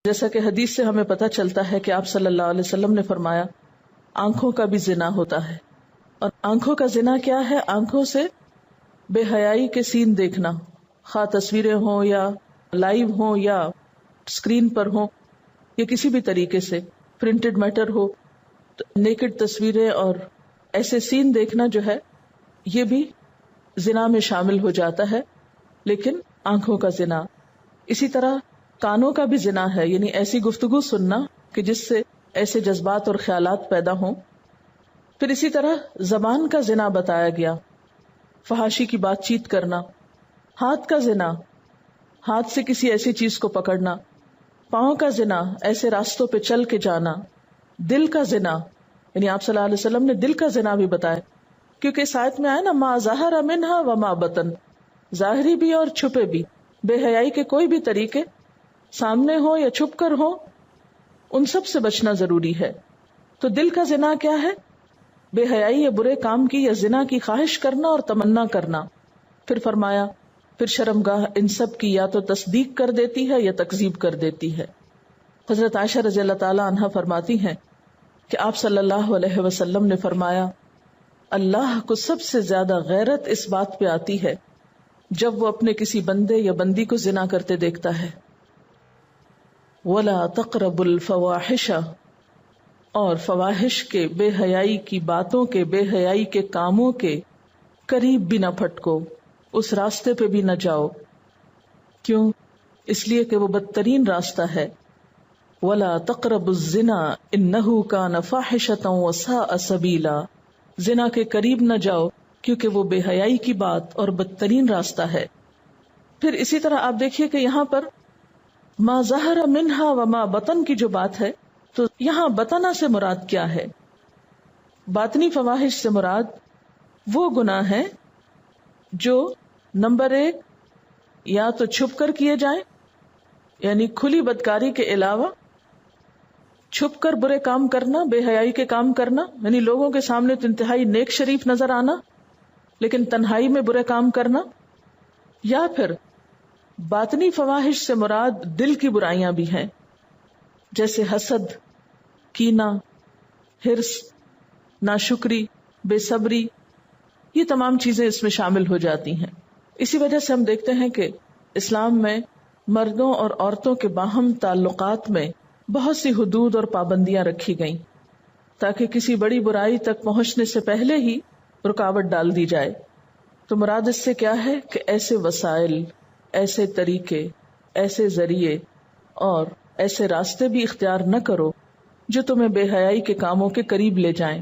جیسا کہ حدیث سے ہمیں پتہ چلتا ہے کہ آپ صلی اللہ علیہ وسلم نے فرمایا آنکھوں کا بھی زنا ہوتا ہے. اور آنکھوں کا زنا کیا ہے؟ آنکھوں سے بے حیائی کے سین دیکھنا، خواہ تصویریں ہوں یا لائیو ہوں یا اسکرین پر ہوں یا کسی بھی طریقے سے پرنٹڈ میٹر ہو، تو نیکڈ تصویریں اور ایسے سین دیکھنا جو ہے یہ بھی زنا میں شامل ہو جاتا ہے، لیکن آنکھوں کا زنا. اسی طرح کانوں کا بھی زنا ہے، یعنی ایسی گفتگو سننا کہ جس سے ایسے جذبات اور خیالات پیدا ہوں. پھر اسی طرح زبان کا زنا بتایا گیا، فحاشی کی بات چیت کرنا. ہاتھ کا زنا، ہاتھ سے کسی ایسی چیز کو پکڑنا. پاؤں کا زنا، ایسے راستوں پہ چل کے جانا. دل کا زنا، یعنی آپ صلی اللہ علیہ وسلم نے دل کا زنا بھی بتایا، کیونکہ اس آیت میں آیا نا ما ظہر منہا وما بطن، ظاہری بھی اور چھپے بھی. بے حیائی کے کوئی بھی طریقے سامنے ہو یا چھپ کر ہو، ان سب سے بچنا ضروری ہے. تو دل کا زنا کیا ہے؟ بے حیائی یا برے کام کی یا زنا کی خواہش کرنا اور تمنا کرنا. پھر فرمایا پھر شرمگاہ ان سب کی یا تو تصدیق کر دیتی ہے یا تکذیب کر دیتی ہے. حضرت عائشہ رضی اللہ تعالی عنہا فرماتی ہیں کہ آپ صلی اللہ علیہ وسلم نے فرمایا اللہ کو سب سے زیادہ غیرت اس بات پہ آتی ہے جب وہ اپنے کسی بندے یا بندی کو زنا کرتے دیکھتا ہے. وَلَا تَقْرَبُوا الْفَوَاحِشَ، اور فواحش کے، بے حیائی کی باتوں کے، بے حیائی کے کاموں کے قریب بھی نہ پھٹکو، اس راستے پہ بھی نہ جاؤ. کیوں؟ اس لیے کہ وہ بدترین راستہ ہے. وَلَا تَقْرَبُوا الزِّنَا إِنَّهُ كَانَ فَاحِشَةً وَسَاءَ سَبِيلًا، زنا کے قریب نہ جاؤ کیونکہ وہ بے حیائی کی بات اور بدترین راستہ ہے. پھر اسی طرح آپ دیکھیے کہ یہاں پر ما ظہر منہا وما بطن کی جو بات ہے، تو یہاں بطنہ سے مراد کیا ہے؟ باطنی فواحش سے مراد وہ گناہ ہیں جو نمبر 1 یا تو چھپ کر کیے جائیں، یعنی کھلی بدکاری کے علاوہ چھپ کر برے کام کرنا، بے حیائی کے کام کرنا، یعنی لوگوں کے سامنے تو انتہائی نیک شریف نظر آنا لیکن تنہائی میں برے کام کرنا. یا پھر باطنی فواحش سے مراد دل کی برائیاں بھی ہیں، جیسے حسد، کینہ، حرص، ناشکری، بے صبری، یہ تمام چیزیں اس میں شامل ہو جاتی ہیں. اسی وجہ سے ہم دیکھتے ہیں کہ اسلام میں مردوں اور عورتوں کے باہم تعلقات میں بہت سی حدود اور پابندیاں رکھی گئیں تاکہ کسی بڑی برائی تک پہنچنے سے پہلے ہی رکاوٹ ڈال دی جائے. تو مراد اس سے کیا ہے کہ ایسے وسائل، ایسے طریقے، ایسے ذریعے اور ایسے راستے بھی اختیار نہ کرو جو تمہیں بے حیائی کے کاموں کے قریب لے جائیں.